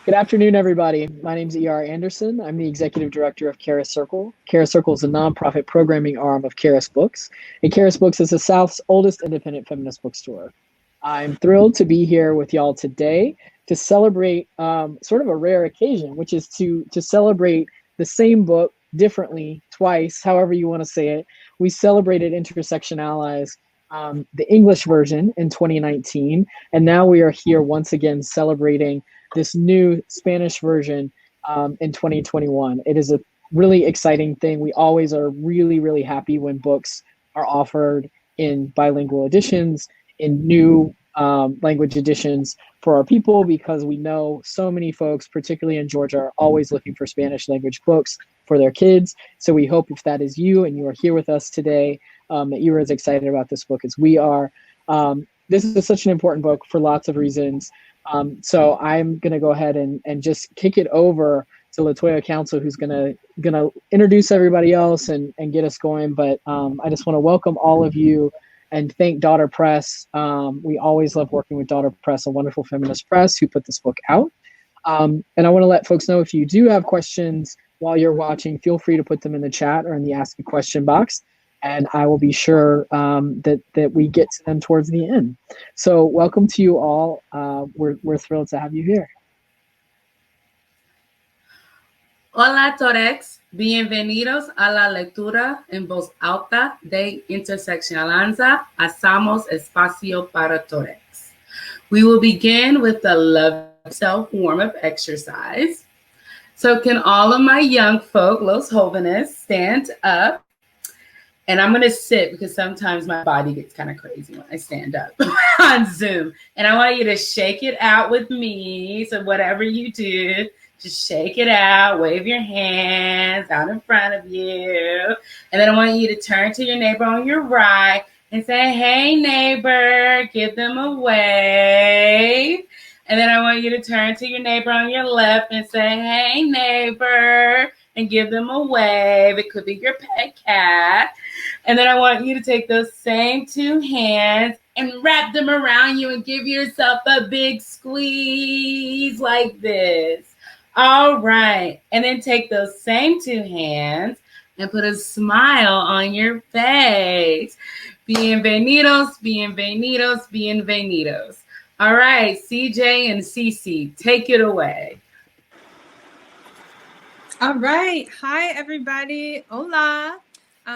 Good afternoon, everybody. My name is E.R. Anderson. I'm the executive director of Charis Circle. Charis Circle is a nonprofit programming arm of Charis Books, and Charis Books is the South's oldest independent feminist bookstore. I'm thrilled to be here with y'all today to celebrate sort of a rare occasion, which is to celebrate the same book differently twice, however you want to say it. We celebrated Intersectionallies, the English version, in 2019, and now we are here once again celebrating this new Spanish version in 2021. It is a really exciting thing. We always are really, really happy when books are offered in bilingual editions, in new language editions for our people, because we know so many folks, particularly in Georgia, are always looking for Spanish language books for their kids. So we hope if that is you and you are here with us today, that you are as excited about this book as we are. This is such an important book for lots of reasons. So I'm going to go ahead and just kick it over to LaToya Council, who's going to introduce everybody else and get us going. But I just want to welcome all of you and thank Daughter Press. We always love working with Daughter Press, a wonderful feminist press who put this book out. And I want to let folks know, if you do have questions while you're watching, feel free to put them in the chat or in the Ask a Question box, and I will be sure that we get to them towards the end. So welcome to you all. We're thrilled to have you here. Hola, toxs. Bienvenidos a la lectura en voz alta de Interseccionallianza. Hacemos Espacio Para Todxs. We will begin with the love self warm-up exercise. So can all of my young folk, los jóvenes, stand up? And I'm going to sit because sometimes my body gets kind of crazy when I stand up on Zoom. And I want you to shake it out with me. So whatever you do, just shake it out, wave your hands out in front of you. And then I want you to turn to your neighbor on your right and say, hey, neighbor, give them a wave. And then I want you to turn to your neighbor on your left and say, hey, neighbor, and give them a wave. It could be your pet cat. And then I want you to take those same two hands and wrap them around you and give yourself a big squeeze like this. All right. And then take those same two hands and put a smile on your face. Bienvenidos, bienvenidos, bienvenidos. All right, CJ and Cece, take it away. All right. Hi, everybody. Hola.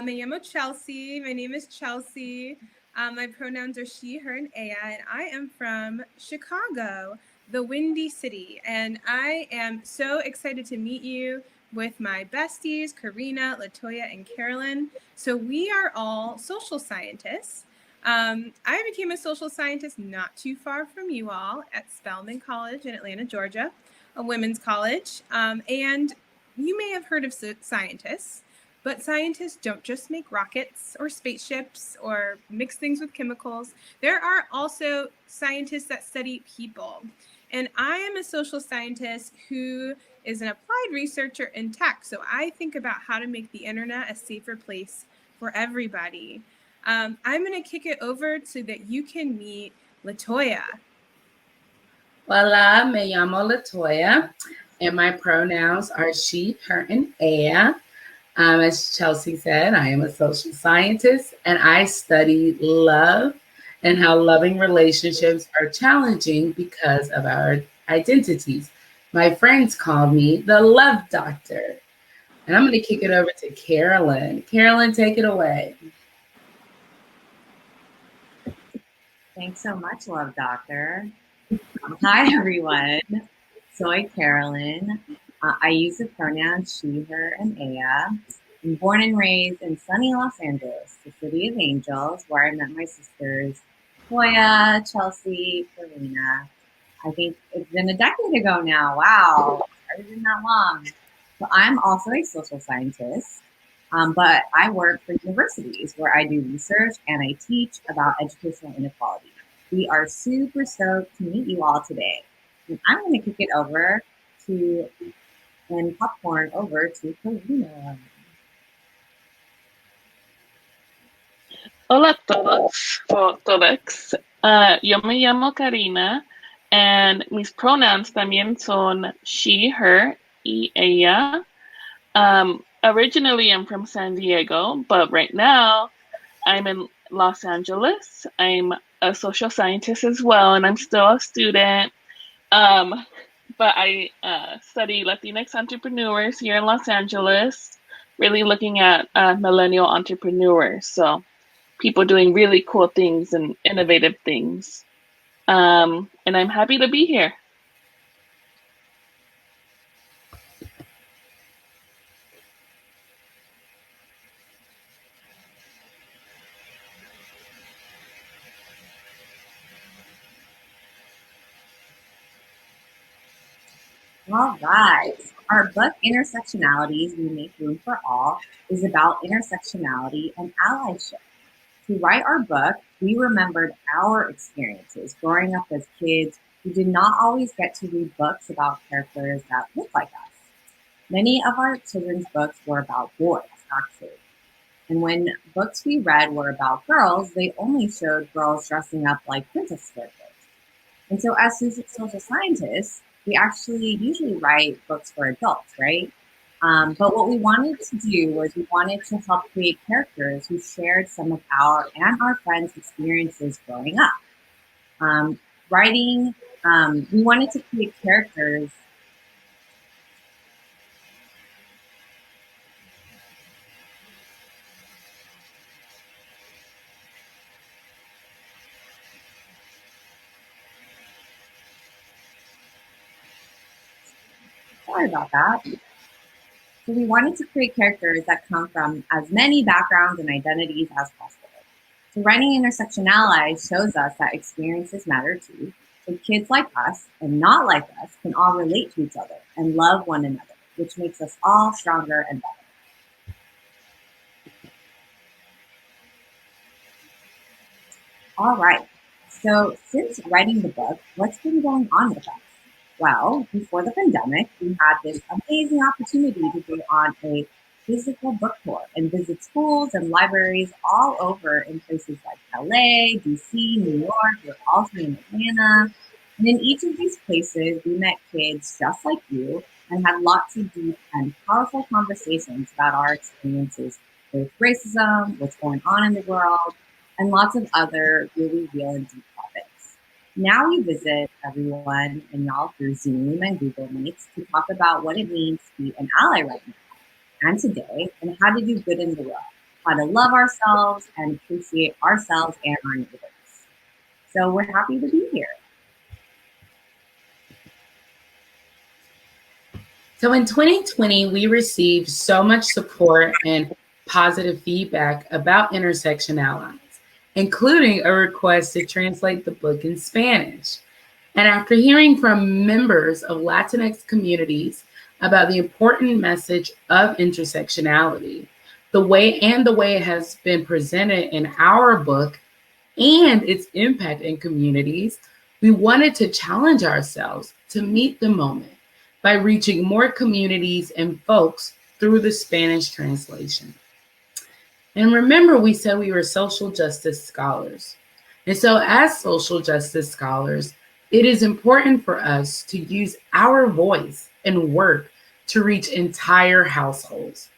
Me llamo Chelsea. My name is Chelsea. My pronouns are she, her, and ella, and I am from Chicago, the Windy City. And I am so excited to meet you with my besties, Karina, LaToya, and Carolyn. So we are all social scientists. I became a social scientist not too far from you all at Spelman College in Atlanta, Georgia, a women's college. And you may have heard of scientists, but scientists don't just make rockets or spaceships or mix things with chemicals. There are also scientists that study people. And I am a social scientist who is an applied researcher in tech. So I think about how to make the internet a safer place for everybody. I'm going to kick it over so that you can meet LaToya. Hola, me llamo LaToya, and my pronouns are she, her, and ella. As Chelsea said, I am a social scientist, and I study love and how loving relationships are challenging because of our identities. My friends call me the love doctor. And I'm going to kick it over to Carolyn. Carolyn, take it away. Thanks so much, Love Doctor. Hi, everyone. Soy Carolyn. I use the pronouns she, her, and ella. I'm born and raised in sunny Los Angeles, the city of angels, where I met my sisters, Toya, Chelsea, Karina. I think it's been a decade ago now. Wow, it's been that long. So I'm also a social scientist. But I work for universities where I do research and I teach about educational inequality. We are super stoked to meet you all today. And I'm going to kick it over to, and popcorn over to Karina. Hola a todos, o todas. Yo me llamo Karina. And mis pronouns también son she, her, y ella. Originally, I'm from San Diego, but right now I'm in Los Angeles. I'm a social scientist as well, and I'm still a student. But I study Latinx entrepreneurs here in Los Angeles, really looking at millennial entrepreneurs. So people doing really cool things and innovative things. And I'm happy to be here. All right. Our book, Intersectionalities, We Make Room for All, is about intersectionality and allyship. To write our book, we remembered our experiences growing up as kids who did not always get to read books about characters that look like us. Many of our children's books were about boys, actually. And when books we read were about girls, they only showed girls dressing up like princess characters. And so as social scientists, we actually usually write books for adults, right? But what we wanted to do was we wanted to help create characters who shared some of our and our friends' experiences growing up. We wanted to create characters. Sorry about that. So we wanted to create characters that come from as many backgrounds and identities as possible. So writing Intersectionallies shows us that experiences matter too. So kids like us and not like us can all relate to each other and love one another, which makes us all stronger and better. All right. So since writing the book, what's been going on with us? Well, before the pandemic, we had this amazing opportunity to go on a physical book tour and visit schools and libraries all over in places like LA, DC, New York, we're also in Atlanta. And in each of these places, we met kids just like you and had lots of deep and powerful conversations about our experiences with racism, what's going on in the world, and lots of other really real and deep topics. Now we visit everyone and y'all through Zoom and Google Meets to talk about what it means to be an ally right now and today, and how to do good in the world, how to love ourselves and appreciate ourselves and our neighbors. So we're happy to be here. So in 2020, we received so much support and positive feedback about Intersectionallies, including a request to translate the book in Spanish. And after hearing from members of Latinx communities about the important message of intersectionality, the way it has been presented in our book and its impact in communities, we wanted to challenge ourselves to meet the moment by reaching more communities and folks through the Spanish translation. And remember, we said we were social justice scholars. And so as social justice scholars, it is important for us to use our voice and work to reach entire households.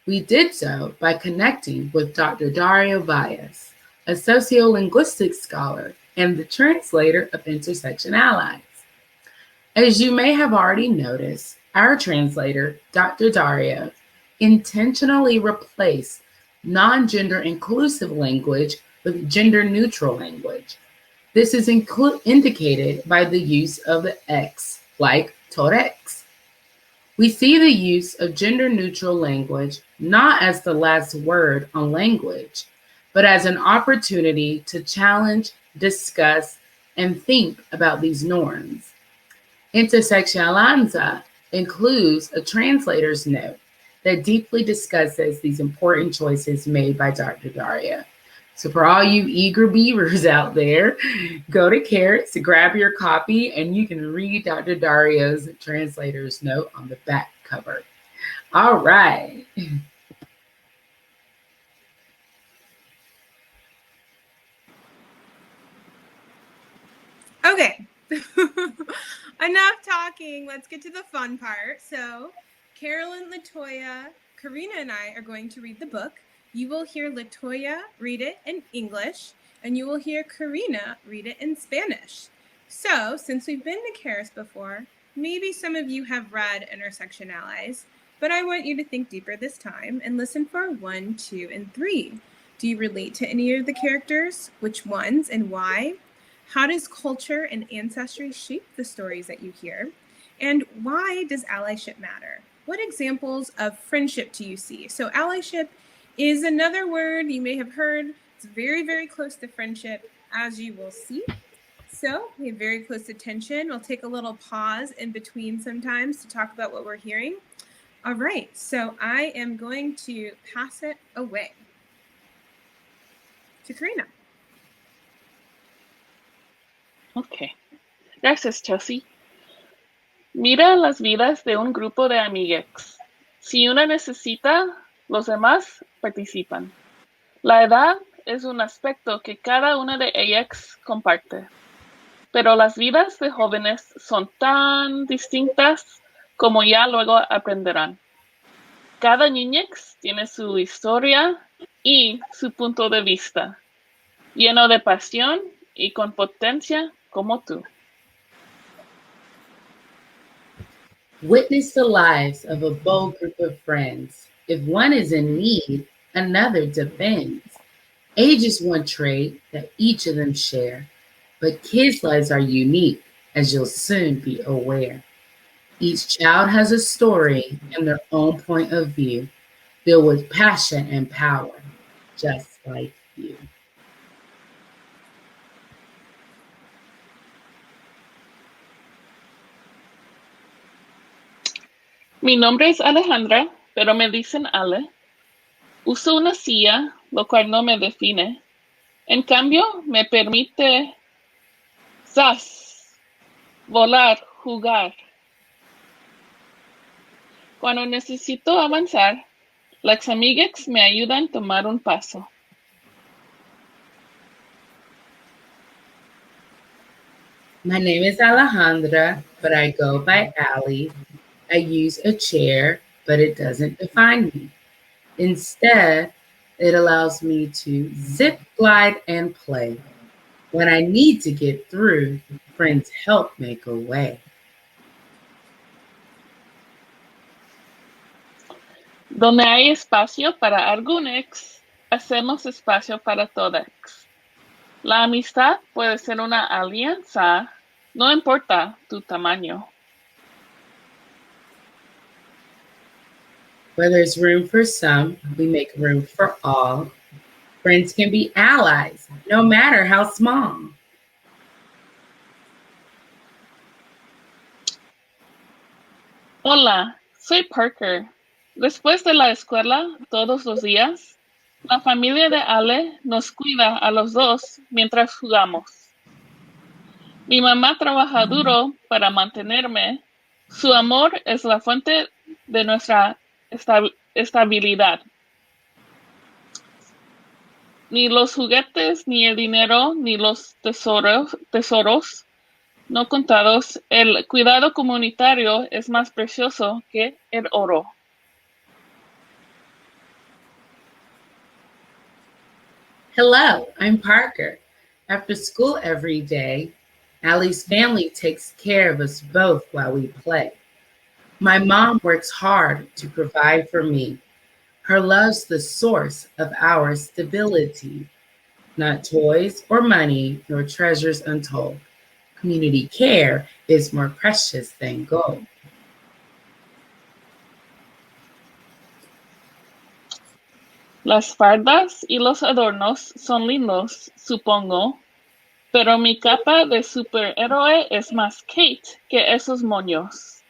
We did so by connecting with Dr. Dario Valles, a sociolinguistics scholar and the translator of Intersectionallies. As you may have already noticed, our translator, Dr. Dario, intentionally replaced non-gender inclusive language with gender-neutral language. This is indicated by the use of the X, like toxs. We see the use of gender-neutral language not as the last word on language, but as an opportunity to challenge, discuss, and think about these norms. Interseccionalianza includes a translator's note that deeply discusses these important choices made by Dr. Dario. So for all you eager beavers out there, go to Carrots to grab your copy and you can read Dr. Dario's translator's note on the back cover. All right. Okay. enough talking. Let's get to the fun part. So Carolyn, LaToya, Karina, and I are going to read the book. You will hear LaToya read it in English, and you will hear Karina read it in Spanish. So since we've been to Charis before, maybe some of you have read Intersectionallies, but I want you to think deeper this time and listen for 1, 2, and 3. Do you relate to any of the characters? Which ones and why? How does culture and ancestry shape the stories that you hear? And why does allyship matter? What examples of friendship do you see? So allyship is another word you may have heard. It's very, very close to friendship, as you will see. So pay very close attention. We'll take a little pause in between sometimes to talk about what we're hearing. All right, so I am going to pass it away to Karina. Ok. Gracias, Chelsea. Mira las vidas de un grupo de amigues. Si una necesita, los demás participan. La edad es un aspecto que cada una de ellas comparte. Pero las vidas de jóvenes son tan distintas como ya luego aprenderán. Cada niñex tiene su historia y su punto de vista, lleno de pasión y con potencia como tú. Witness the lives of a bold group of friends. If one is in need, another defends. Age is one trait that each of them share, but kids' lives are unique, as you'll soon be aware. Each child has a story and their own point of view, filled with passion and power, just like you. Mi nombre es Alejandra, pero me dicen Ale. Uso una silla, lo cual no me define. En cambio, me permite volar, jugar. Cuando necesito avanzar, las amigas me ayudan a tomar un paso. My name is Alejandra, but I go by Ali. I use a chair, but it doesn't define me. Instead, it allows me to zip, glide, and play. When I need to get through, friends help make a way. Donde hay espacio para algunos, hacemos espacio para todos. La amistad puede ser una alianza, no importa tu tamaño. Where there's room for some, we make room for all. Friends can be allies, no matter how small. Hola, soy Parker. Después de la escuela, todos los días, la familia de Ale nos cuida a los dos mientras jugamos. Mi mamá trabaja duro para mantenerme. Su amor es la fuente de nuestra estabilidad. Ni los juguetes, ni el dinero, ni los tesoros no contados, el cuidado comunitario es más precioso que el oro. Hello, I'm Parker. After school every day, Allie's family takes care of us both while we play. My mom works hard to provide for me. Her love's the source of our stability. Not toys or money, nor treasures untold. Community care is more precious than gold. Las fardas y los adornos son lindos, supongo, pero mi capa de superhéroe es más Kate que esos moños.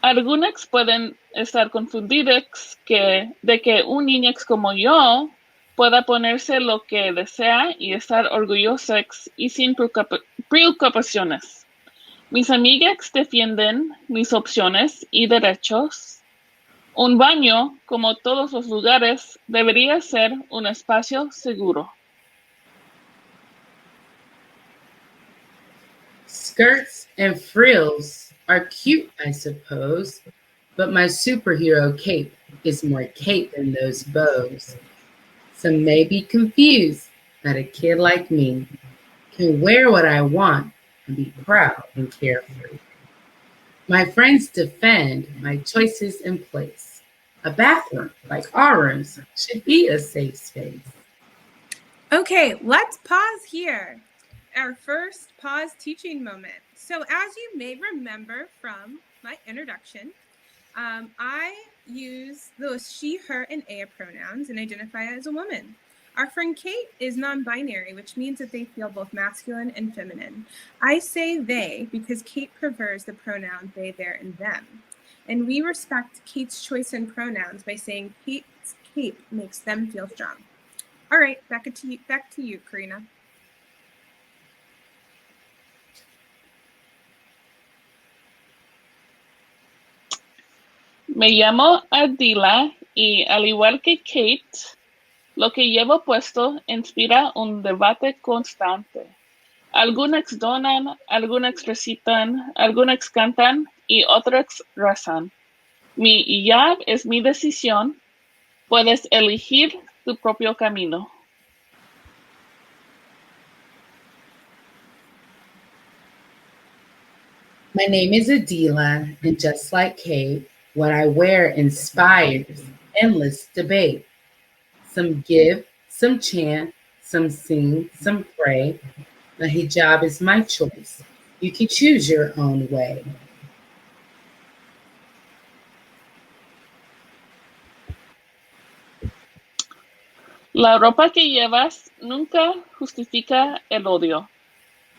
Algunos pueden estar confundidos de que un niño como yo pueda ponerse lo que desea y estar orgullosos y sin preocupaciones. Mis amigas defienden mis opciones y derechos. Un baño, como todos los lugares, debería ser un espacio seguro. Skirts and frills are cute, I suppose, but my superhero cape is more cape than those bows. Some may be confused that a kid like me can wear what I want and be proud and carefree. My friends defend my choices in place. A bathroom like our rooms should be a safe space. Okay, let's pause here. Our first pause teaching moment. So as you may remember from my introduction, I use those she, her, and ea pronouns and identify as a woman. Our friend Kate is non-binary, which means that they feel both masculine and feminine. I say they because Kate prefers the pronoun they, their, and them. And we respect Kate's choice in pronouns by saying Kate's cape makes them feel strong. All right, back to you, Karina. Me llamo Adila y al igual que Kate, lo que llevo puesto inspira un debate constante. Algunas donan, algunas recitan, algunas cantan y otras rezan. Mi hijab es mi decisión. Puedes elegir tu propio camino. My name is Adila, and just like Kate, what I wear inspires endless debate. Some give, some chant, some sing, some pray. The hijab is my choice. You can choose your own way. La ropa que llevas nunca justifica el odio.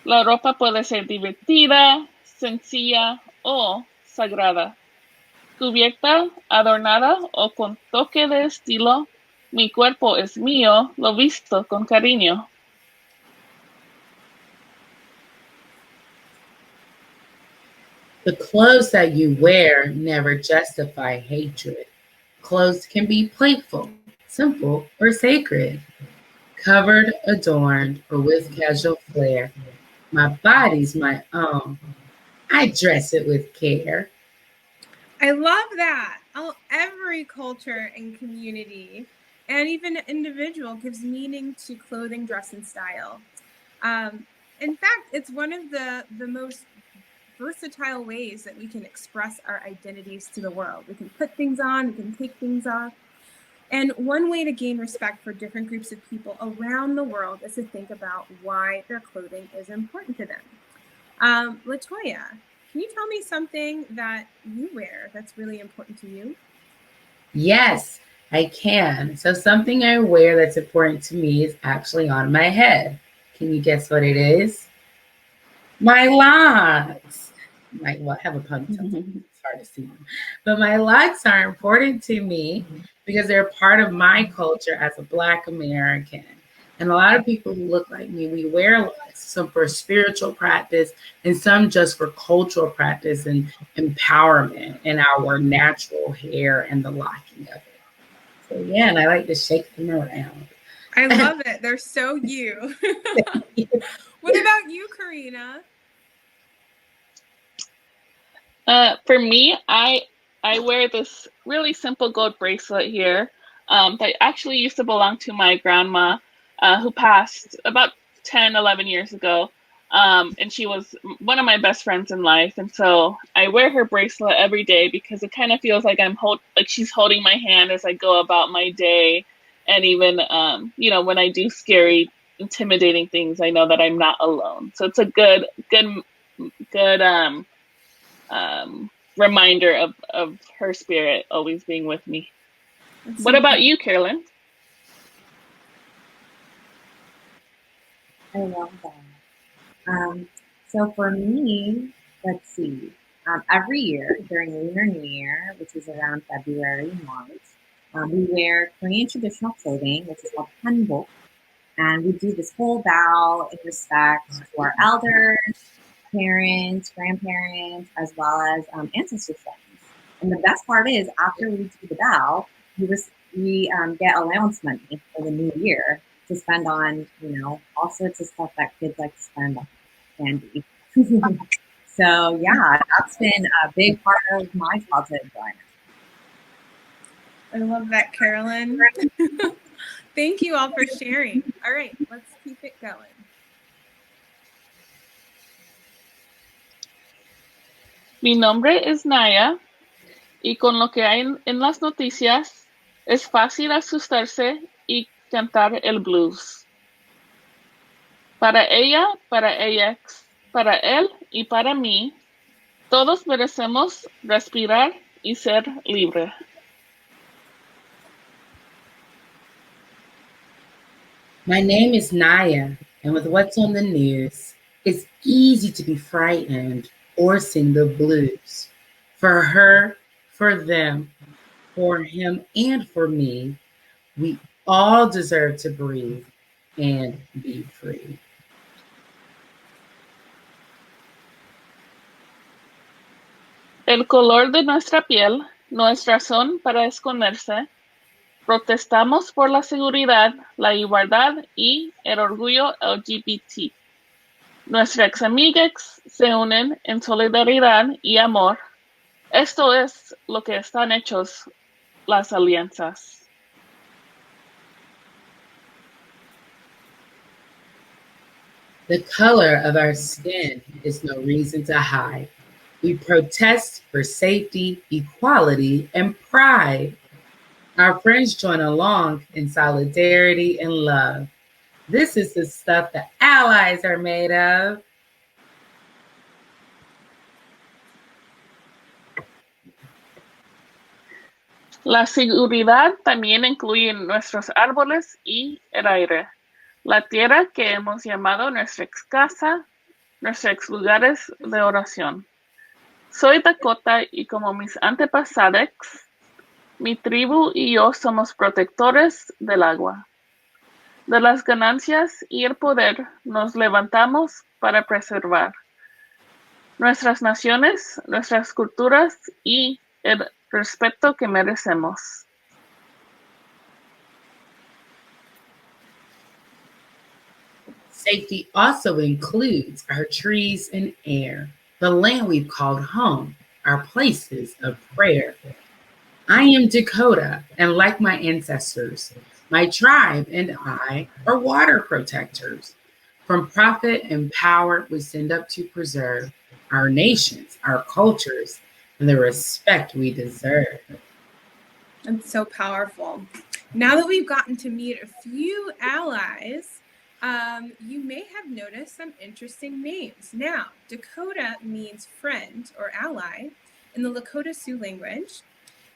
La ropa puede ser divertida, sencilla o sagrada. Cubierta, adornada o con toque de estilo, mi cuerpo es mío, lo visto con cariño. The clothes that you wear never justify hatred. Clothes can be playful, simple, or sacred. Covered, adorned, or with casual flair. My body's my own. I dress it with care. I love that. Every culture and community and even individual gives meaning to clothing, dress, and style. In fact, it's one of the most versatile ways that we can express our identities to the world. We can put things on, we can take things off. And one way to gain respect for different groups of people around the world is to think about why their clothing is important to them. LaToya, can you tell me something that you wear that's really important to you? Yes, I can. So something I wear that's important to me is actually on my head. Can you guess what it is? My locks. Well, I have a ponytail. It's hard to see them. But my locks are important to me because they're part of my culture as a Black American. And a lot of people who look like me, we wear locks, some for spiritual practice and some just for cultural practice and empowerment in our natural hair and the locking of it. So yeah, and I like to shake them around. I love it. They're so you. What about you, Karina? For me, I wear this really simple gold bracelet here that actually used to belong to my grandma who passed about 10, 11 years ago. And she was one of my best friends in life. And so I wear her bracelet every day because it kind of feels like she's holding my hand as I go about my day. And even, when I do scary, intimidating things, I know that I'm not alone. So it's a good reminder of her spirit always being with me. What about you, Carolyn? I love that. So for me, let's see. Every year during Lunar New Year, which is around February, March, we wear Korean traditional clothing, which is called hanbok, and we do this whole bow in respect to our elders, parents, grandparents, as well as ancestor friends. And the best part is, after we do the bow, we get allowance money for the new year to spend on, all sorts of stuff that kids like to spend on: candy, So yeah, that's been a big part of my childhood growing up. I love that, Carolyn. Thank you all for sharing. All right, let's keep it going. Mi nombre es Naya y con lo que hay en las noticias es fácil asustarse y cantar el blues. Para ella, para ellas, para él y para mí, todos merecemos respirar y ser libre. My name is Naya, and with what's on the news, it's easy to be frightened or sing the blues. For her, for them, for him, and for me, we all deserve to breathe and be free. El color de nuestra piel no es razón para esconderse. Protestamos por la seguridad, la igualdad y el orgullo LGBT. Nuestras amigas se unen en solidaridad y amor. Esto es lo que están hechos las alianzas. The color of our skin is no reason to hide. We protest for safety, equality, and pride. Our friends join along in solidarity and love. This is the stuff the allies are made of. La seguridad también incluye nuestros árboles y el aire, la tierra que hemos llamado nuestra casa, nuestros lugares de oración. Soy Dakota y como mis antepasados, mi tribu y yo somos protectores del agua. De las ganancias y el poder nos levantamos para preservar nuestras naciones, nuestras culturas y el respeto que merecemos. Safety also includes our trees and air, the land we've called home, our places of prayer. I am Dakota, and like my ancestors, my tribe and I are water protectors. From profit and power, we stand up to preserve our nations, our cultures, and the respect we deserve. That's so powerful. Now that we've gotten to meet a few allies, you may have noticed some interesting names. Now, Dakota means friend or ally in the Lakota Sioux language.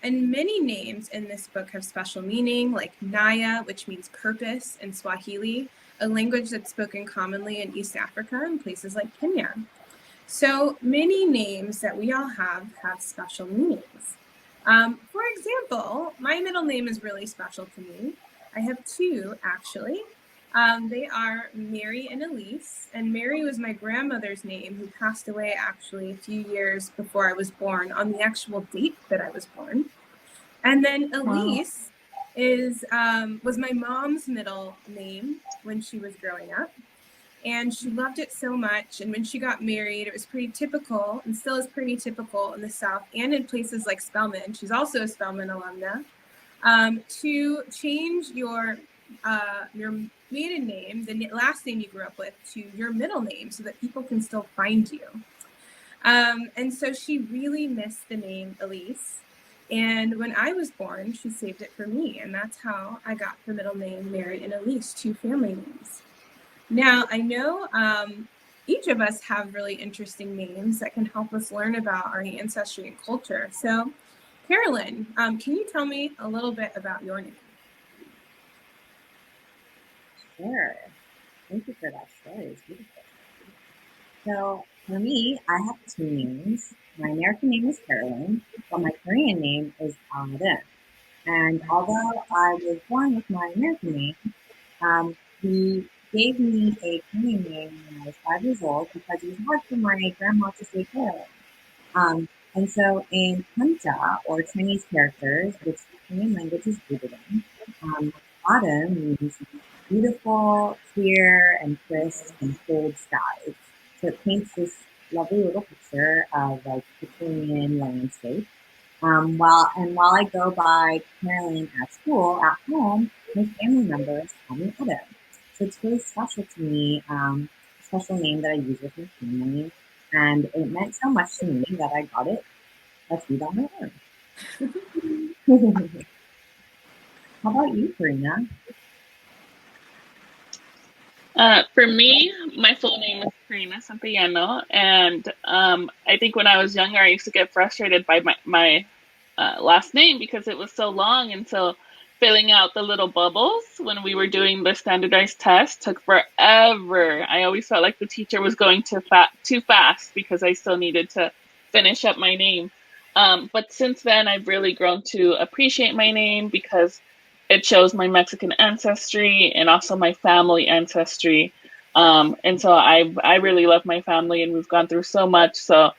And many names in this book have special meaning, like Naya, which means purpose in Swahili, a language that's spoken commonly in East Africa and places like Kenya. So many names that we all have special meanings. For example, my middle name is really special to me. I have two, actually. They are Mary and Elise, and Mary was my grandmother's name, who passed away actually a few years before I was born, on the actual date that I was born. And then Elise was my mom's middle name when she was growing up, and she loved it so much. And when she got married, it was pretty typical, and still is pretty typical in the South and in places like Spelman. She's also a Spelman alumna, to change your maiden name, the last name you grew up with, to your middle name so that people can still find you. And so she really missed the name Elise. And when I was born, she saved it for me. And that's how I got the middle name Mary and Elise, two family names. Now, I know each of us have really interesting names that can help us learn about our ancestry and culture. So, Carolyn, can you tell me a little bit about your name? Sure. Thank you for that story. It's beautiful. So for me, I have two names. My American name is Carolyn, but my Korean name is Adam. And although I was born with my American name, he gave me a Korean name when I was 5 years old because it was hard for my grandma to say Carolyn. And so in Hanja, or Chinese characters, which the Korean language is rooted in, autumn means beautiful, clear, and crisp and cold skies. So it paints this lovely little picture of like Korean landscape. While I go by Carolyn at school, at home, my family members call me Etta. So it's really special to me, a special name that I use with my family. And it meant so much to me that I got it tattooed on my arm. How about you, Karina? For me, my full name is Karina Santillano, and I think when I was younger, I used to get frustrated by my last name because it was so long, and so filling out the little bubbles when we were doing the standardized test took forever. I always felt like the teacher was going too fast because I still needed to finish up my name. But since then, I've really grown to appreciate my name because it shows my Mexican ancestry and also my family ancestry. And so I really love my family, and we've gone through so much. So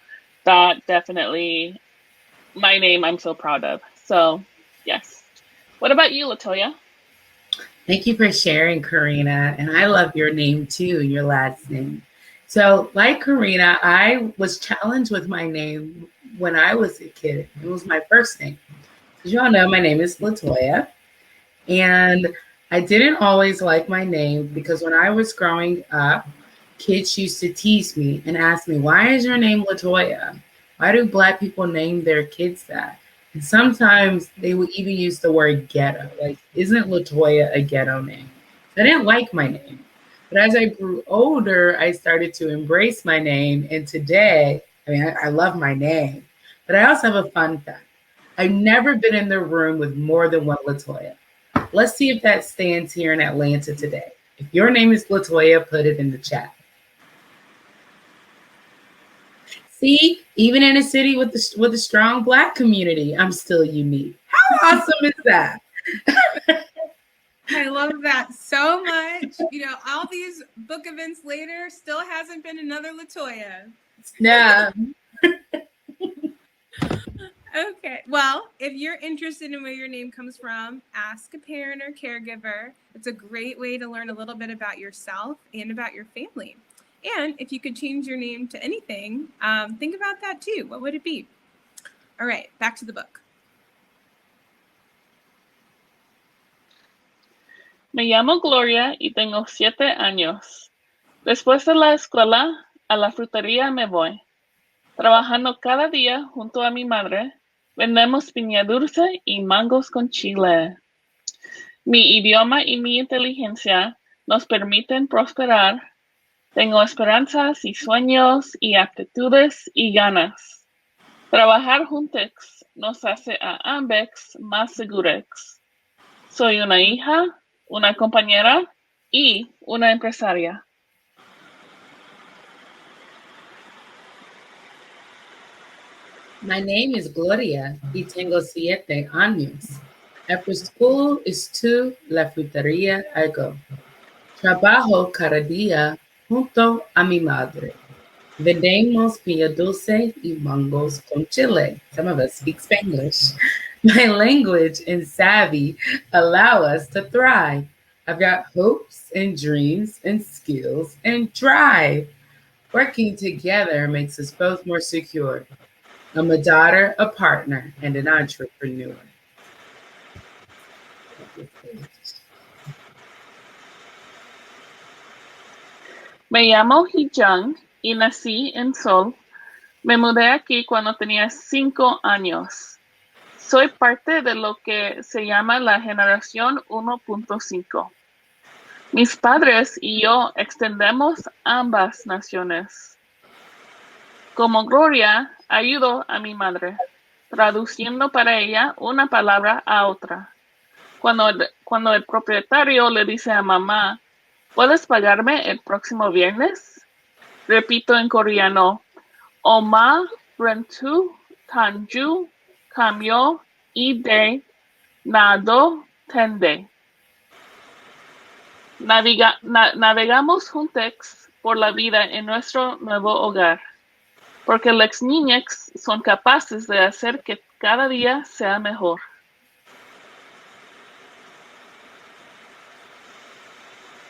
that definitely, my name I'm so proud of. So yes. What about you, LaToya? Thank you for sharing, Karina. And I love your name too, your last name. So like Karina, I was challenged with my name when I was a kid. It was my first name. As you all know, my name is LaToya. And I didn't always like my name because when I was growing up, kids used to tease me and ask me, why is your name LaToya? Why do Black people name their kids that? And sometimes they would even use the word ghetto. Like, isn't LaToya a ghetto name? I didn't like my name. But as I grew older, I started to embrace my name. And today, I love my name. But I also have a fun fact. I've never been in the room with more than one LaToya. Let's see if that stands here in Atlanta today. If your name is LaToya, put it in the chat. See, even in a city with a strong Black community, I'm still unique. How awesome is that? I love that so much. You know, all these book events later, still hasn't been another LaToya. Yeah. Okay. Well, if you're interested in where your name comes from, ask a parent or caregiver. It's a great way to learn a little bit about yourself and about your family. And if you could change your name to anything, think about that too. What would it be? All right, back to the book. Me llamo Gloria y tengo 7 años. Después de la escuela, a la frutería me voy. Trabajando cada día junto a mi madre, vendemos piña dulce y mangos con chile. Mi idioma y mi inteligencia nos permiten prosperar. Tengo esperanzas y sueños y aptitudes y ganas. Trabajar juntos nos hace a ambos más seguros. Soy una hija, una compañera y una empresaria. My name is Gloria y tengo 7 años. After school is to la frutería I go. Trabajo cada día junto a mi madre. Vendemos piña dulce y mangos con chile. Some of us speak Spanglish. My language and savvy allow us to thrive. I've got hopes and dreams and skills and drive. Working together makes us both more secure. I'm a daughter, a partner, and an entrepreneur. Me llamo Hee-jung y nací en Seoul. Me mudé aquí cuando tenía 5 años. Soy parte de lo que se llama la generación 1.5. Mis padres y yo extendemos ambas naciones. Como Gloria, ayudo a mi madre, traduciendo para ella una palabra a otra. Cuando el propietario le dice a mamá, ¿puedes pagarme el próximo viernes? Repito en coreano, Oma rentu tanju kamyo ide nado tende. Navegamos juntos por la vida en nuestro nuevo hogar, porque las niñas son capaces de hacer que cada día sea mejor.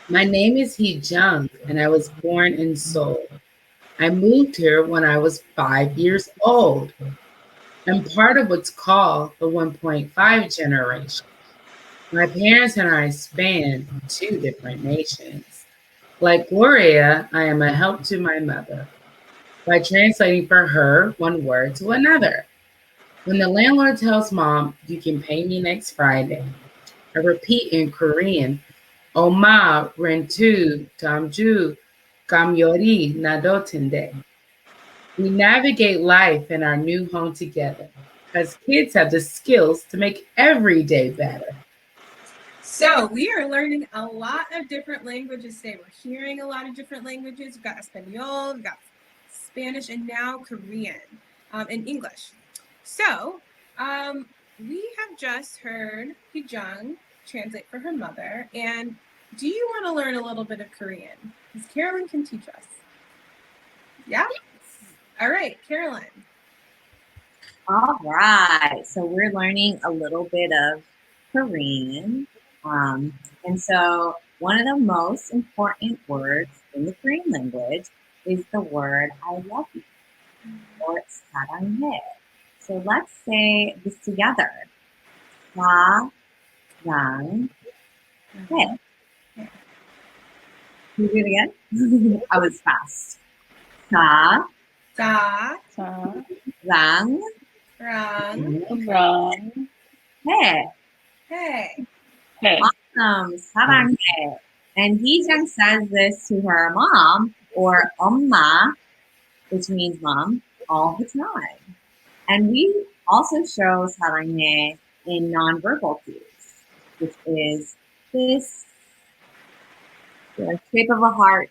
My name is Hee-jung, and I was born in Seoul. I moved here when I was 5 years old. I'm part of what's called the 1.5 generation. My parents and I span 2 different nations. Like Gloria, I am a help to my mother by translating for her one word to another. When the landlord tells mom, you can pay me next Friday, I repeat in Korean, Oma rentu damju kamyori nadotende. We navigate life in our new home together because kids have the skills to make every day better. So we are learning a lot of different languages today. We're hearing a lot of different languages. We've got Espanol, we've got Spanish, and now Korean and English. So we have just heard Hee-jung translate for her mother. And do you want to learn a little bit of Korean? Because Carolyn can teach us. Yeah? All right, Carolyn. All right. So we're learning a little bit of Korean. And so one of the most important words in the Korean language is the word I love you, or 사랑해. So let's say this together. 사랑해. Can you do it again? I was fast. 사랑해. Rang. Hey. Awesome. 사랑해. And Hee-jung says this to her mom, or 엄마, which means mom, all the time. And we also show 사랑해 in nonverbal cues, which is this, the shape of a heart,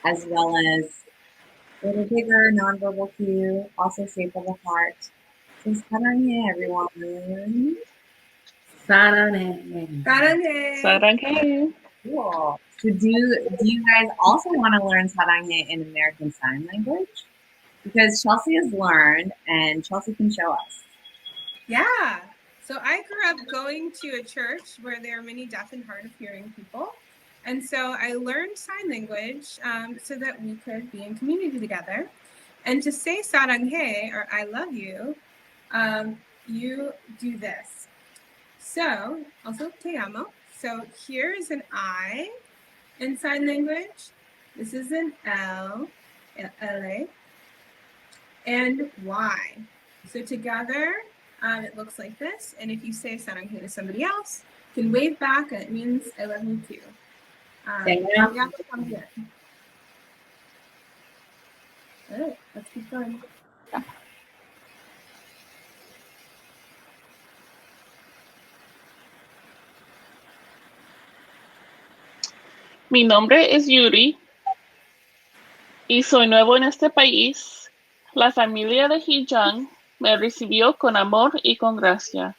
as well as a little bigger nonverbal cue, also shape of a heart. So 사랑해, everyone. 사랑해. 사랑해. Cool. So do you guys also want to learn 사랑해 in American Sign Language? Because Chelsea has learned, and Chelsea can show us. Yeah. So I grew up going to a church where there are many deaf and hard of hearing people. And so I learned sign language so that we could be in community together. And to say 사랑해, or I love you, you do this. So, also te amo. So here's an I in sign language. This is an L, L-A, and Y. So together, it looks like this. And if you say 사랑해 to somebody else, you can wave back, and it means I love you too. Yeah, come here. All right, let's keep going. Mi nombre es Yuri y soy nuevo en este país. La familia de Hee-jung me recibió con amor y con gracia.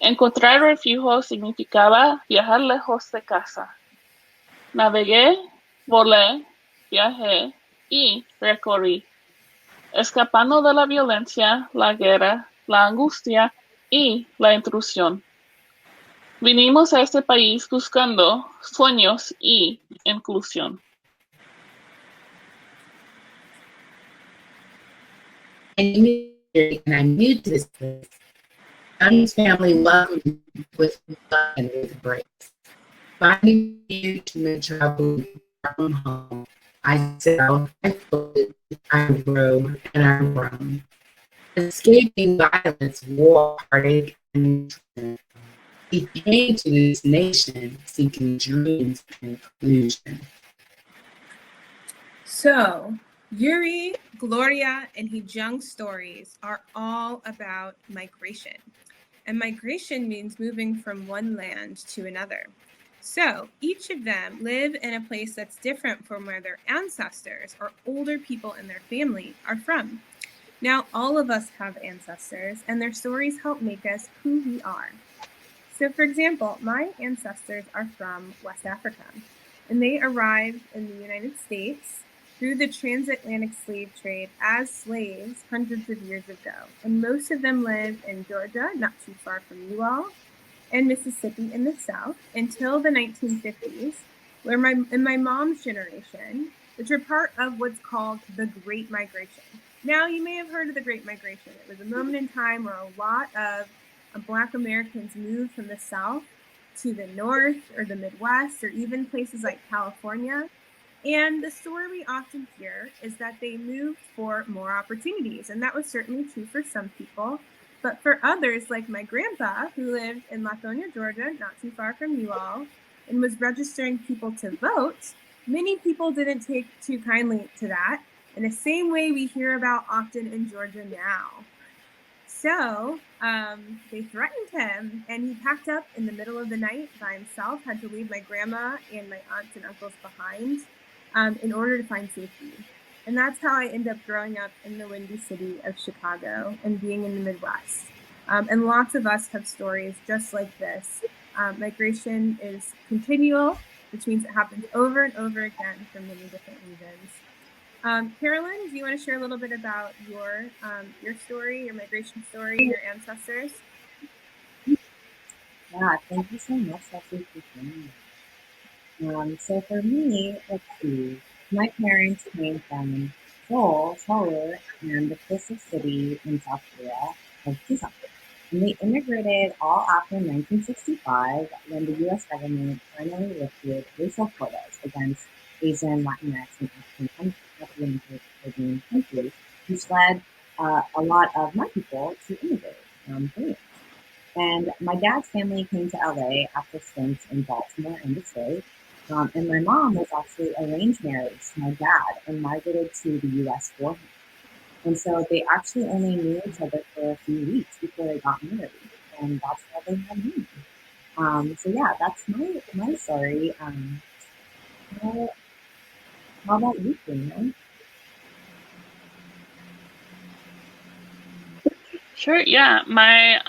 Encontrar refugio significaba viajar lejos de casa. Navegué, volé, viajé y recorrí, escapando de la violencia, la guerra, la angustia y la intrusión. Vinimos a este país buscando sueños y inclusión. And I'm new to this place. Johnny's family welcomed me with love and with grace. Finding you to travel from home, I sailed, I floated, I rode, and I roamed. Escaping violence, war, heartache, and nutrition. He came to this nation seeking dreams and inclusion. So, Yuri, Gloria, and Hee-jung's stories are all about migration. And migration means moving from one land to another. So each of them live in a place that's different from where their ancestors or older people in their family are from. Now, all of us have ancestors, and their stories help make us who we are. So, for example, my ancestors are from West Africa, and they arrived in the United States through the transatlantic slave trade as slaves hundreds of years ago. And most of them live in Georgia, not too far from you all, and Mississippi in the South until the 1950s, where in my mom's generation, which are part of what's called the Great Migration. Now, you may have heard of the Great Migration. It was a moment in time where a lot of Black Americans moved from the South to the North or the Midwest or even places like California. And the story we often hear is that they moved for more opportunities. And that was certainly true for some people. But for others, like my grandpa, who lived in LaToya, Georgia, not too far from you all, and was registering people to vote, many people didn't take too kindly to that, in the same way we hear about often in Georgia now. So they threatened him, and he packed up in the middle of the night by himself, had to leave my grandma and my aunts and uncles behind in order to find safety. And that's how I ended up growing up in the windy city of Chicago and being in the Midwest. And lots of us have stories just like this. Migration is continual, which means it happens over and over again for many different reasons. Carolyn, do you want to share a little bit about your story, your migration story, and your ancestors? Yeah, thank you so much, Leslie, for sharing. So for me, let's see, my parents came from Seoul, and the closest city in South Korea of Busan. And they immigrated all after 1965 when the U.S. government finally lifted racial quotas against Asian, Latinx, and African Caribbean countries, which led a lot of my people to immigrate from Korea. And my dad's family came to LA after stints in Baltimore and Detroit. And my mom was actually arranged marriage to my dad and migrated to the U.S. for him. And so they actually only knew each other for a few weeks before they got married. And that's how they had me. So yeah, that's my story. How about you, Dana? Sure, yeah. My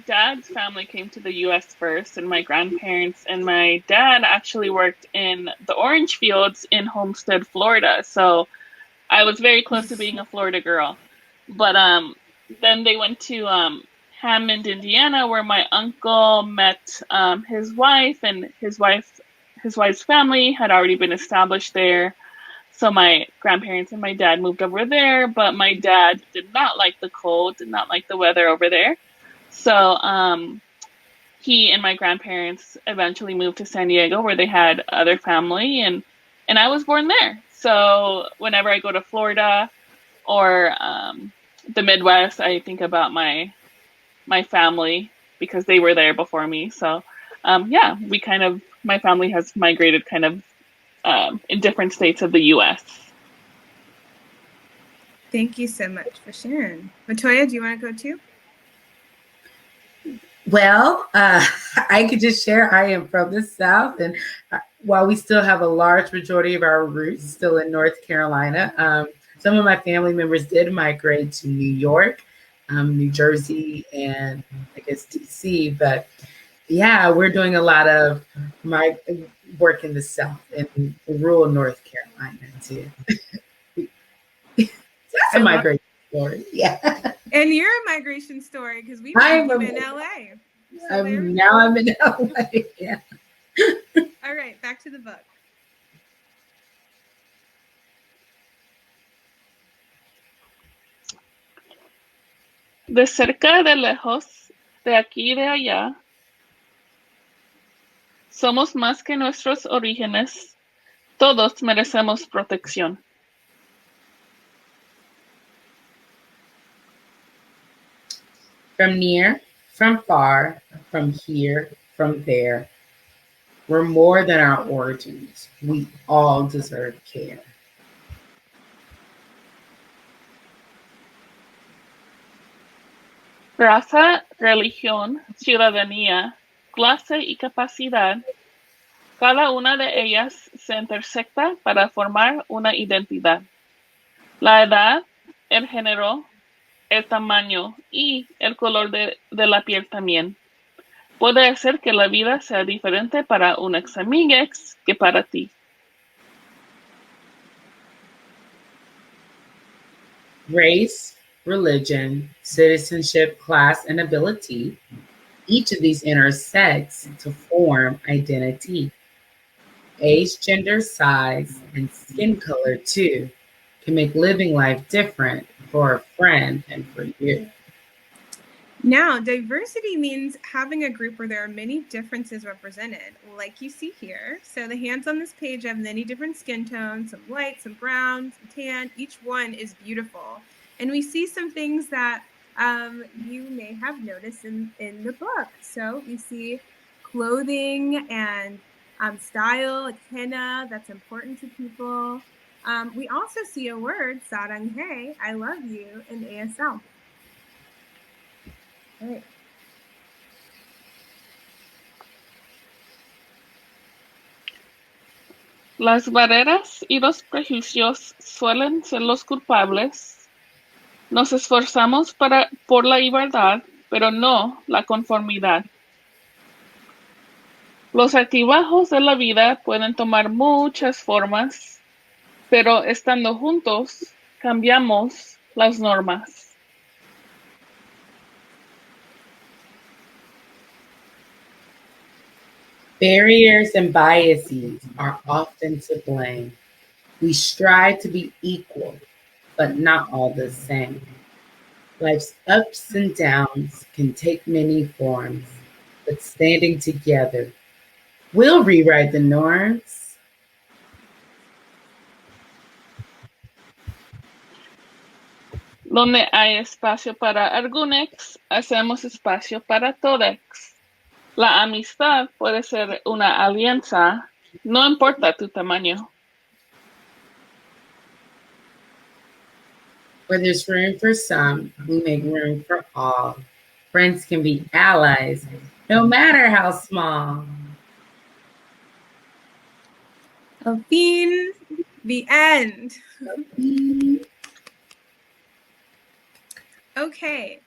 dad's family came to the US first, and my grandparents and my dad actually worked in the orange fields in Homestead, Florida. So I was very close to being a Florida girl. But then they went to Hammond, Indiana, where my uncle met his wife, and his wife's family had already been established there. So my grandparents and my dad moved over there, but my dad did not like the cold, did not like the weather over there. So he and my grandparents eventually moved to San Diego, where they had other family, and I was born there. So whenever I go to Florida or the Midwest, I think about my family because they were there before me. So yeah, my family has migrated kind of in different states of the U.S. Thank you so much for sharing. LaToya, do you want to go too? Well, I could just share I am from the South, and while we still have a large majority of our roots still in North Carolina, some of my family members did migrate to New York, New Jersey, and I guess DC, but yeah, we're doing a lot of my work in the South and rural North Carolina too. That's a migration story. Yeah. And you're a migration story because we found you in LA. So now I'm in LA. Yeah. All right, back to the book. De cerca, de lejos, de aquí y de allá, somos más que nuestros orígenes, todos merecemos protección. From near, from far, from here, from there, we're more than our origins. We all deserve care. Raza, religión, ciudadanía, clase y capacidad, cada una de ellas se intersecta para formar una identidad. La edad, el género, el tamaño y el color de la piel también. Puede hacer que la vida sea diferente para un ex amiguex que para ti. Race, religion, citizenship, class, and ability. Each of these intersects to form identity. age, gender, size, and skin color too can make living life different for a friend and for you. Now, diversity means having a group where there are many differences represented, like you see here. So the hands on this page have many different skin tones, some light, some brown, some tan. Each one is beautiful. And we see some things that you may have noticed in the book. So we see clothing and style, like henna, that's important to people. We also see a word, saranghe, I love you, in ASL. Right. Las barreras y los prejuicios suelen ser los culpables. Nos esforzamos por la igualdad, pero no la conformidad. Los altibajos de la vida pueden tomar muchas formas, pero estando juntos cambiamos las normas. Barriers and biases are often to blame. We strive to be equal, but not all the same. Life's ups and downs can take many forms, but standing together, we'll rewrite the norms. Donde hay espacio para algunos, hacemos espacio para todos. La amistad puede ser una alianza, no importa tu tamaño. Where there's room for some, we make room for all. Friends can be allies, no matter how small. Al fin, the end. Okay,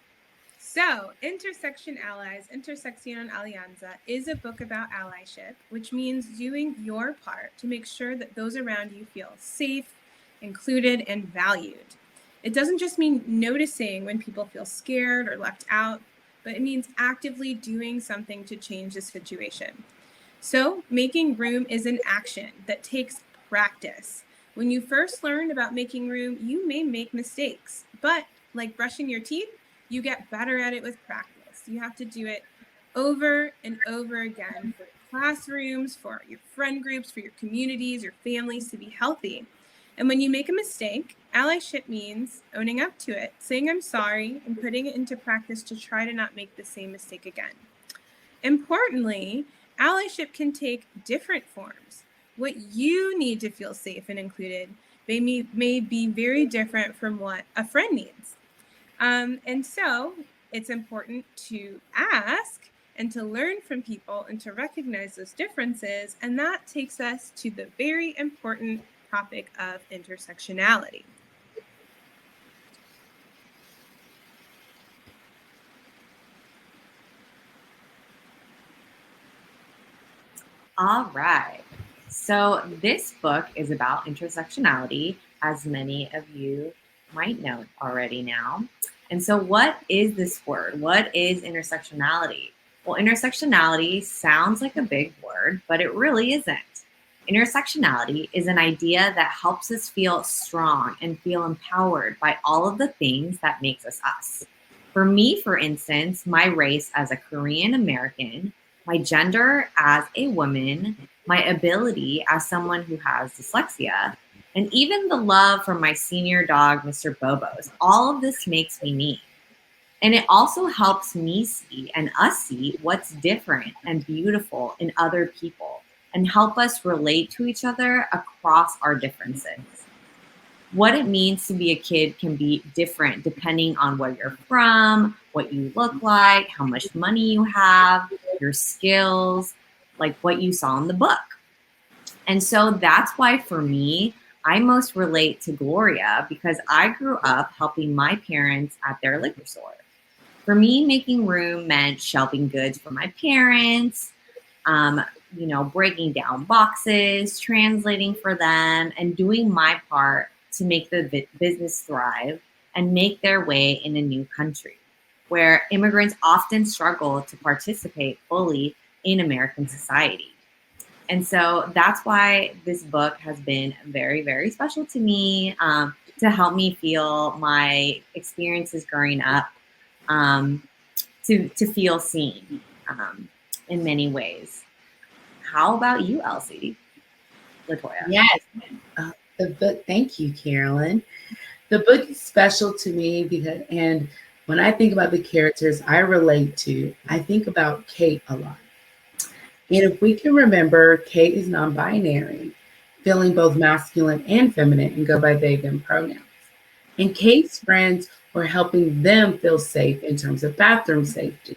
so Interseccionalianza is a book about allyship, which means doing your part to make sure that those around you feel safe, included, and valued. It doesn't just mean noticing when people feel scared or left out, but it means actively doing something to change the situation. So making room is an action that takes practice. When you first learn about making room, you may make mistakes, but like brushing your teeth, you get better at it with practice. You have to do it over and over again for classrooms, for your friend groups, for your communities, your families to be healthy. And when you make a mistake, allyship means owning up to it, saying I'm sorry, and putting it into practice to try to not make the same mistake again. Importantly, allyship can take different forms. What you need to feel safe and included may be very different from what a friend needs. And so it's important to ask and to learn from people and to recognize those differences. And that takes us to the very important topic of intersectionality. All right. So this book is about intersectionality, as many of you might know already now. And so what is this word? What is intersectionality? Well, intersectionality sounds like a big word, but it really isn't. Intersectionality is an idea that helps us feel strong and feel empowered by all of the things that makes us us. For me, for instance, my race as a Korean American, my gender as a woman, my ability as someone who has dyslexia, and even the love for my senior dog, Mr. Bobos. All of this makes me me. And it also helps me see and us see what's different and beautiful in other people and help us relate to each other across our differences. What it means to be a kid can be different depending on where you're from, what you look like, how much money you have, your skills, like what you saw in the book. And so that's why for me, I most relate to Gloria because I grew up helping my parents at their liquor store. For me, making room meant shelving goods for my parents, breaking down boxes, translating for them, and doing my part to make the business thrive and make their way in a new country where immigrants often struggle to participate fully in American society. And so that's why this book has been very, very special to me, to help me feel my experiences growing up, to feel seen in many ways. How about you, Elsie? LaToya? Yes. The book, thank you, Carolyn. The book is special to me because, and when I think about the characters I relate to, I think about Kate a lot. And if we can remember, Kate is non-binary, feeling both masculine and feminine, and go by they, them pronouns. And Kate's friends were helping them feel safe in terms of bathroom safety.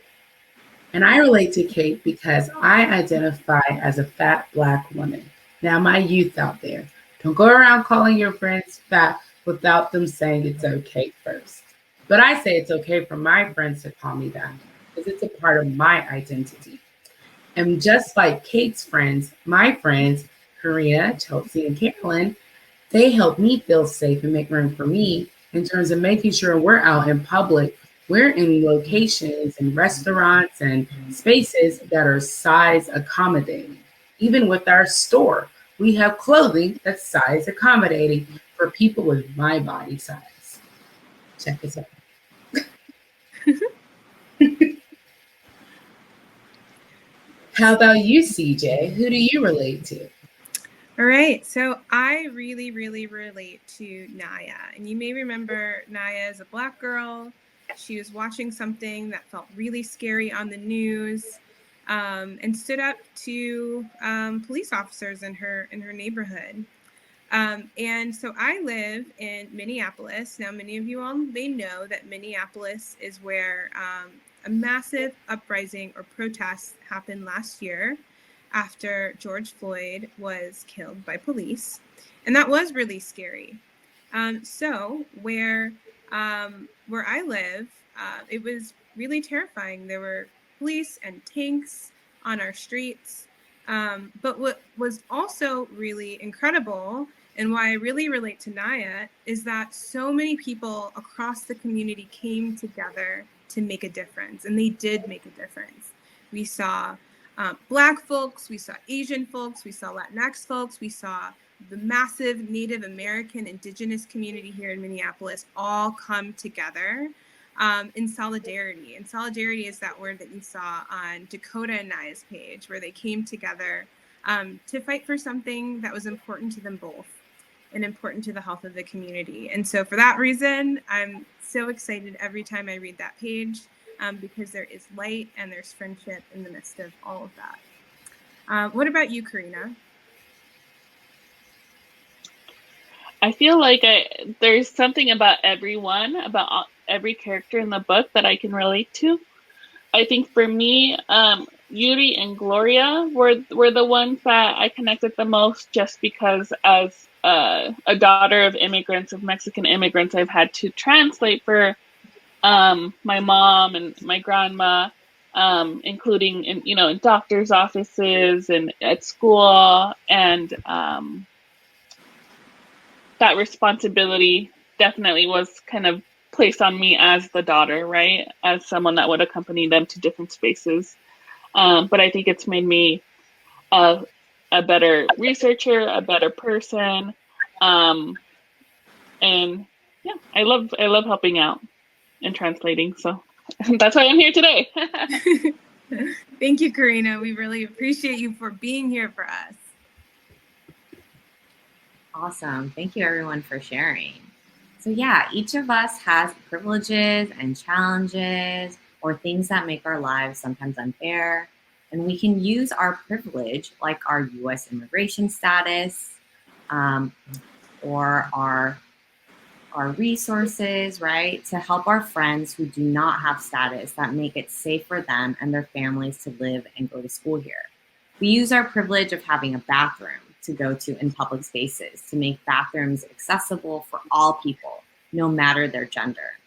And I relate to Kate because I identify as a fat Black woman. Now, my youth out there, don't go around calling your friends fat without them saying it's okay first. But I say it's okay for my friends to call me that because it's a part of my identity. And just like Kate's friends, my friends, Karina, Chelsea, and Carolyn, they help me feel safe and make room for me in terms of making sure we're out in public. We're in locations and restaurants and spaces that are size accommodating. Even with our store, we have clothing that's size accommodating for people with my body size. Check this out. How about you, CJ? Who do you relate to? All right, so I really, really relate to Naya. And you may remember Naya as a Black girl. She was watching something that felt really scary on the news, and stood up to police officers in her neighborhood. And so I live in Minneapolis. Now, many of you all may know that Minneapolis is where a massive uprising or protest happened last year after George Floyd was killed by police. And that was really scary. So where I live, it was really terrifying. There were police and tanks on our streets. But what was also really incredible, and why I really relate to Naya, is that so many people across the community came together to make a difference, and they did make a difference. We saw Black folks, we saw Asian folks, we saw Latinx folks, we saw the massive Native American Indigenous community here in Minneapolis all come together in solidarity. And solidarity is that word that you saw on Dakota and Naya's page, where they came together to fight for something that was important to them both and important to the health of the community. And so for that reason, I'm so excited every time I read that page, because there is light and there's friendship in the midst of all of that. What about you, Karina? I feel like there's something about about every character in the book that I can relate to. I think for me, Yuri and Gloria were the ones that I connected the most, just because as a daughter of immigrants, of Mexican immigrants, I've had to translate for my mom and my grandma, including in doctors' offices and at school, and that responsibility definitely was kind of placed on me as the daughter, right? As someone that would accompany them to different spaces. But I think it's made me a better researcher, a better person. And yeah, I love helping out and translating. So that's why I'm here today. Thank you, Karina. We really appreciate you for being here for us. Awesome. Thank you, everyone, for sharing. So yeah, each of us has privileges and challenges or things that make our lives sometimes unfair. And we can use our privilege, like our U.S. immigration status, or our resources, right, to help our friends who do not have status that make it safe for them and their families to live and go to school here. We use our privilege of having a bathroom to go to in public spaces to make bathrooms accessible for all people, no matter their gender.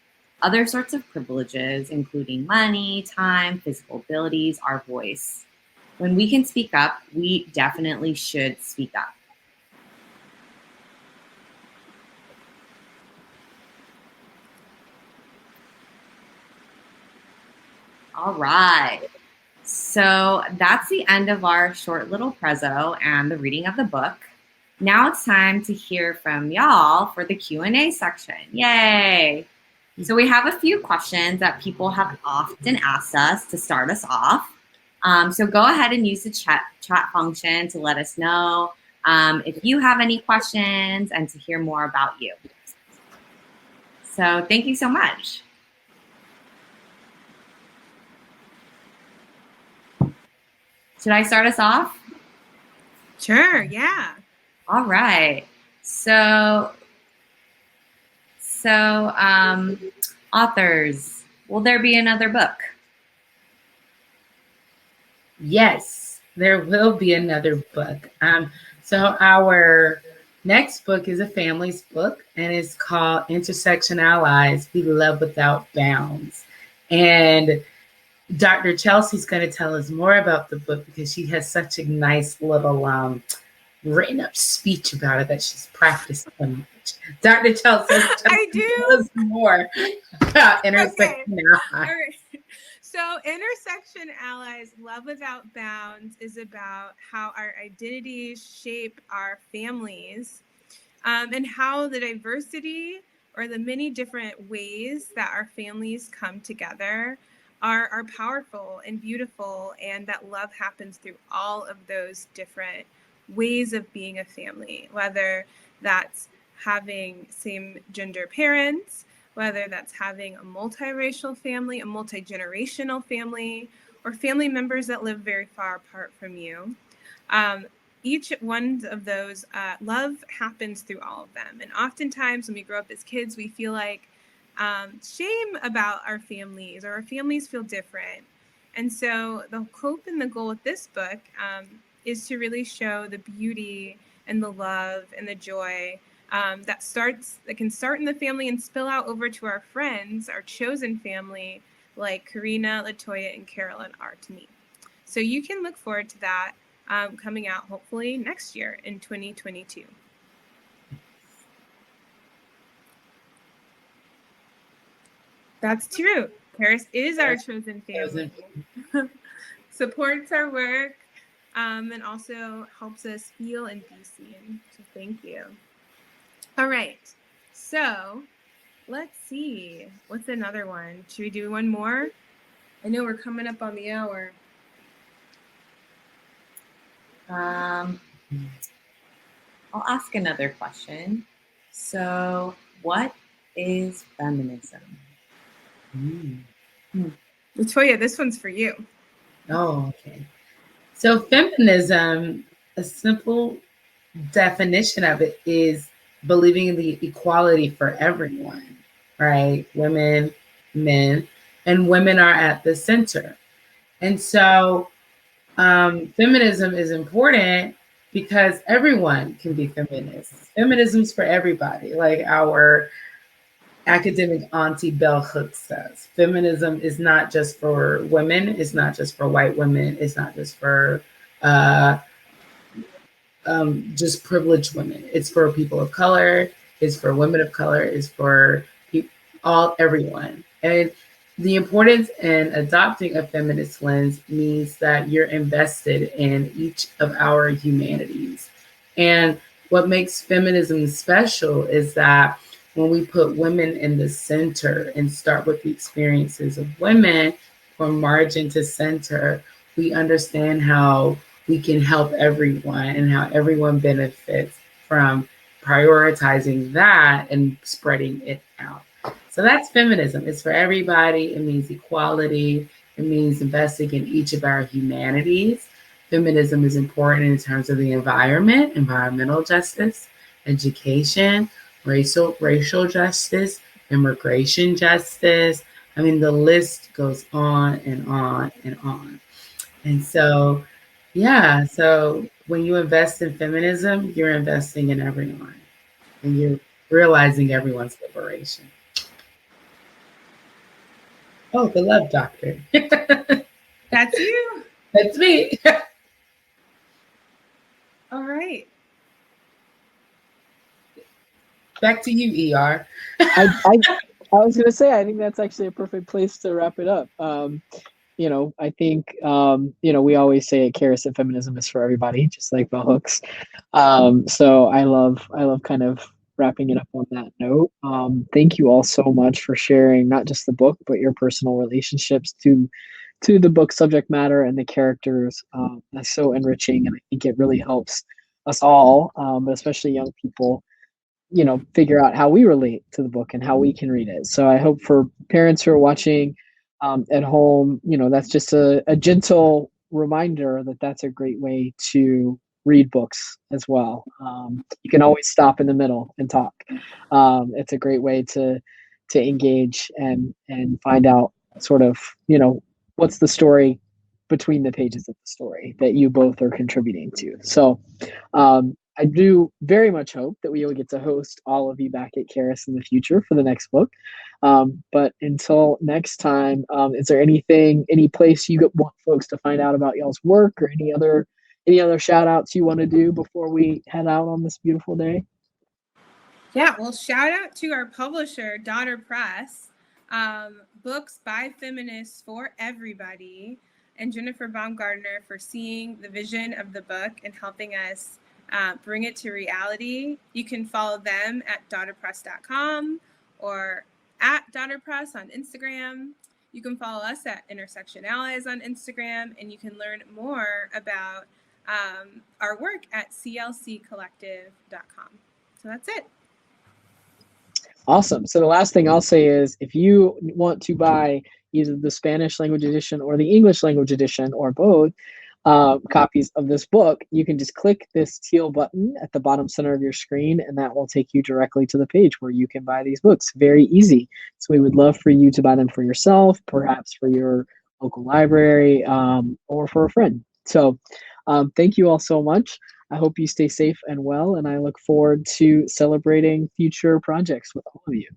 Other sorts of privileges, including money, time, physical abilities, our voice. When we can speak up, we definitely should speak up. All right. So that's the end of our short little prezzo and the reading of the book. Now it's time to hear from y'all for the Q&A section. Yay! So we have a few questions that people have often asked us to start us off. So go ahead and use the chat function to let us know if you have any questions and to hear more about you. So thank you so much. Should I start us off? Sure, yeah. All right. So authors, will there be another book? Yes, there will be another book. So our next book is a family's book, and it's called Intersectionallies, We Love Without Bounds. And Dr. Chelsea's going to tell us more about the book because she has such a nice little written up speech about it that she's practiced so much. Dr. Chelsea, I do. Tell us more about Intersectionallies. All right. So Intersectionallies, Love Without Bounds is about how our identities shape our families, and how the diversity or the many different ways that our families come together are powerful and beautiful, and that love happens through all of those different ways of being a family, whether that's having same gender parents, whether that's having a multiracial family, a multi-generational family, or family members that live very far apart from you. Each one of those, love happens through all of them. And oftentimes when we grow up as kids, we feel like shame about our families, or our families feel different. And so the hope and the goal with this book is to really show the beauty and the love and the joy that can start in the family and spill out over to our friends, our chosen family, like Karina, LaToya, and Carolyn are to me. So you can look forward to that coming out hopefully next year in 2022. That's true. Charis is our chosen family. Supports our work and also helps us feel and be seen. So thank you. All right. So let's see. What's another one? Should we do one more? I know we're coming up on the hour. I'll ask another question. So what is feminism? LaToya, this one's for you. Oh, okay. So feminism, a simple definition of it is believing in the equality for everyone, right? Women, men, and women are at the center. And so feminism is important because everyone can be feminist. Feminism's for everybody. Like our academic Auntie Bell Hooks says, feminism is not just for women. It's not just for white women. It's not just for just privileged women. It's for people of color. It's for women of color. It's for everyone. And the importance in adopting a feminist lens means that you're invested in each of our humanities. And what makes feminism special is that when we put women in the center and start with the experiences of women from margin to center, we understand how we can help everyone and how everyone benefits from prioritizing that and spreading it out. So that's feminism. It's for everybody. It means equality. It means investing in each of our humanities. Feminism is important in terms of the environment, environmental justice, education, racial justice, immigration justice. I mean, the list goes on and on and on. And so, yeah, so when you invest in feminism, you're investing in everyone and you're realizing everyone's liberation. Oh, the love doctor. That's you. That's me. All right. Back to you, ER. I was going to say, I think that's actually a perfect place to wrap it up. I think, we always say at Charis that feminism is for everybody, just like bell hooks. So I love kind of wrapping it up on that note. Thank you all so much for sharing not just the book, but your personal relationships to the book subject matter and the characters. That's so enriching, and I think it really helps us all, but especially young people, figure out how we relate to the book and how we can read it. So I hope for parents who are watching at home, that's just a gentle reminder that that's a great way to read books as well. You can always stop in the middle and talk. It's a great way to engage and find out sort of, what's the story between the pages of the story that you both are contributing to. So I do very much hope that we will get to host all of you back at Charis in the future for the next book. But until next time, is there any place you want folks to find out about y'all's work, or any other shout outs you want to do before we head out on this beautiful day? Yeah, well, shout out to our publisher, Daughter Press, books by feminists for everybody, and Jennifer Baumgartner for seeing the vision of the book and helping us bring it to reality. You can follow them at daughterpress.com or at daughterpress on Instagram. You can follow us at Intersectionallies on Instagram, and you can learn more about our work at clccollective.com. So that's it. Awesome. So the last thing I'll say is, if you want to buy either the Spanish language edition or the English language edition, or both, copies of this book, you can just click this teal button at the bottom center of your screen, and that will take you directly to the page where you can buy these books. Very easy. So we would love for you to buy them for yourself, perhaps for your local library, or for a friend. So thank you all so much. I hope you stay safe and well, and I look forward to celebrating future projects with all of you.